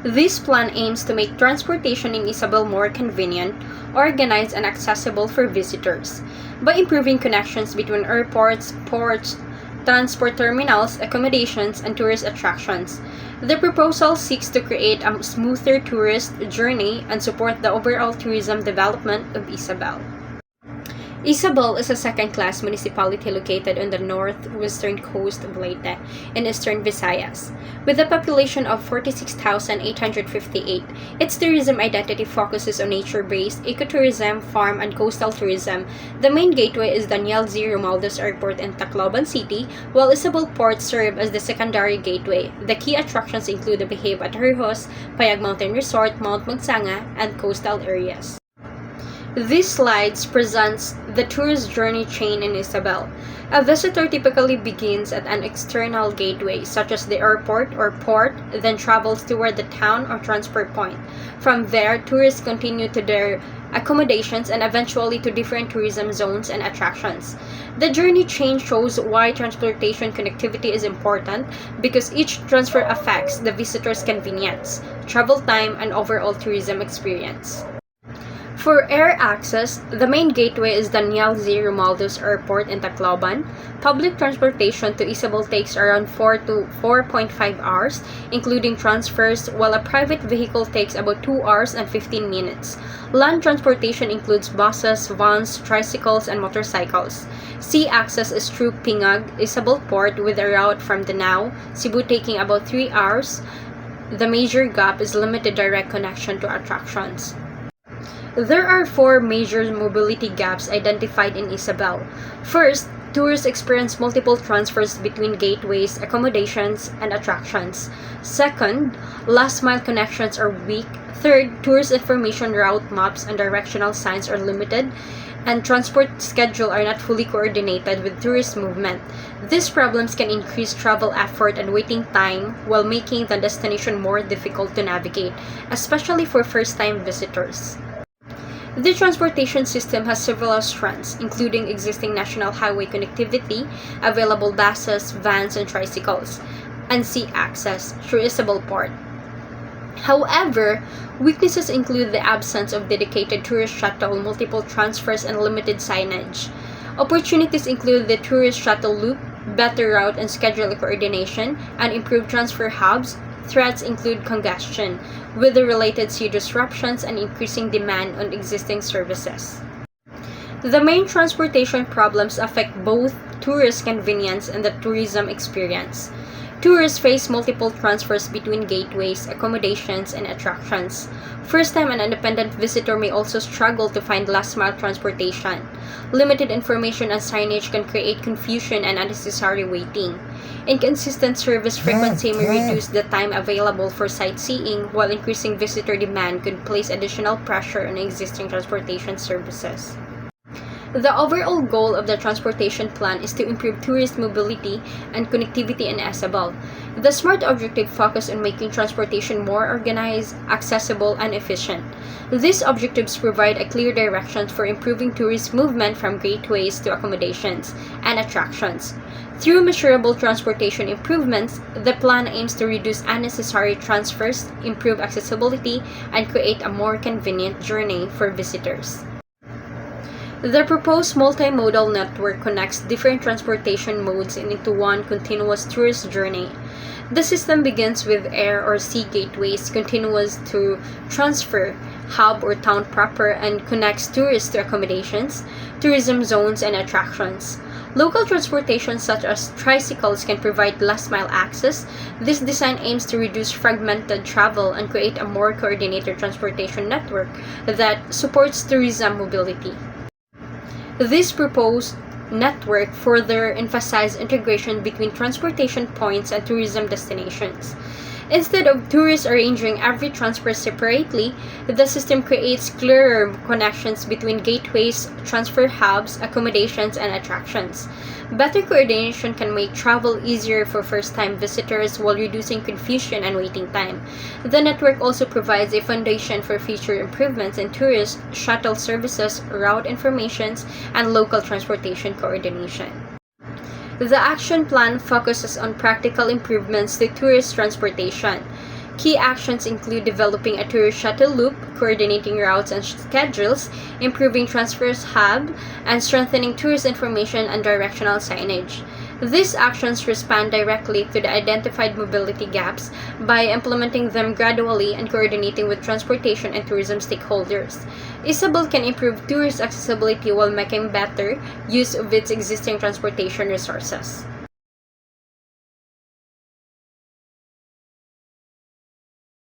This plan aims to make transportation in Isabel more convenient, organized, and accessible for visitors by improving connections between airports, ports, transport terminals, accommodations, and tourist attractions. The proposal seeks to create a smoother tourist journey and support the overall tourism development of Isabel. Isabel is a second-class municipality located on the northwestern coast of Leyte in eastern Visayas. With a population of 46,858, its tourism identity focuses on nature-based ecotourism, farm, and coastal tourism. The main gateway is Daniel Z. Romualdez Airport in Tacloban City, while Isabel Port serves as the secondary gateway. The key attractions include the Behave at Herjos, Payag Mountain Resort, Mount Magsanga, and coastal areas. This slide presents the tourist journey chain in Isabel. A visitor typically begins at an external gateway, such as the airport or port, then travels toward the town or transfer point. From there, tourists continue to their accommodations and eventually to different tourism zones and attractions. The journey chain shows why transportation connectivity is important because each transfer affects the visitor's convenience, travel time, and overall tourism experience. For air access, the main gateway is Daniel Z. Romualdez Airport in Tacloban. Public transportation to Isabel takes around 4 to 4.5 hours, including transfers, while a private vehicle takes about 2 hours and 15 minutes. Land transportation includes buses, vans, tricycles, and motorcycles. Sea access is through Pingag, Isabel Port, with a route from Danao, Cebu taking about 3 hours. The major gap is limited direct connection to attractions. There are 4 major mobility gaps identified in Isabel. First, tourists experience multiple transfers between gateways, accommodations, and attractions. Second, last-mile connections are weak. Third, tourist information, route maps, and directional signs are limited, and transport schedules are not fully coordinated with tourist movement. These problems can increase travel effort and waiting time while making the destination more difficult to navigate, especially for first-time visitors. The transportation system has several strengths, including existing national highway connectivity, available buses, vans, and tricycles, and sea access through Isabel Port. However, weaknesses include the absence of dedicated tourist shuttle, multiple transfers, and limited signage. Opportunities include the tourist shuttle loop, better route and schedule coordination, and improved transfer hubs. Threats include congestion, weather-related sea disruptions, and increasing demand on existing services. The main transportation problems affect both tourist convenience and the tourism experience. Tourists face multiple transfers between gateways, accommodations, and attractions. First-time and independent visitor may also struggle to find last-mile transportation. Limited information and signage can create confusion and unnecessary waiting. Inconsistent service frequency may reduce the time available for sightseeing, while increasing visitor demand could place additional pressure on existing transportation services. The overall goal of the transportation plan is to improve tourist mobility and connectivity in Isabel. The SMART objective focuses on making transportation more organized, accessible, and efficient. These objectives provide a clear direction for improving tourist movement from gateways to accommodations and attractions. Through measurable transportation improvements, the plan aims to reduce unnecessary transfers, improve accessibility, and create a more convenient journey for visitors. The proposed multimodal network connects different transportation modes into one continuous tourist journey. The system begins with air or sea gateways continuous to transfer, hub or town proper, and connects tourists to accommodations, tourism zones, and attractions. Local transportation such as tricycles can provide last-mile access. This design aims to reduce fragmented travel and create a more coordinated transportation network that supports tourism mobility. This proposed network further emphasizes integration between transportation points and tourism destinations. Instead of tourists arranging every transfer separately, the system creates clearer connections between gateways, transfer hubs, accommodations, and attractions. Better coordination can make travel easier for first-time visitors while reducing confusion and waiting time. The network also provides a foundation for future improvements in tourist shuttle services, route informations, and local transportation coordination. The action plan focuses on practical improvements to tourist transportation. Key actions include developing a tourist shuttle loop, coordinating routes and schedules, improving transfers hub, and strengthening tourist information and directional signage. These actions respond directly to the identified mobility gaps by implementing them gradually and coordinating with transportation and tourism stakeholders. Isabel can improve tourist accessibility while making better use of its existing transportation resources.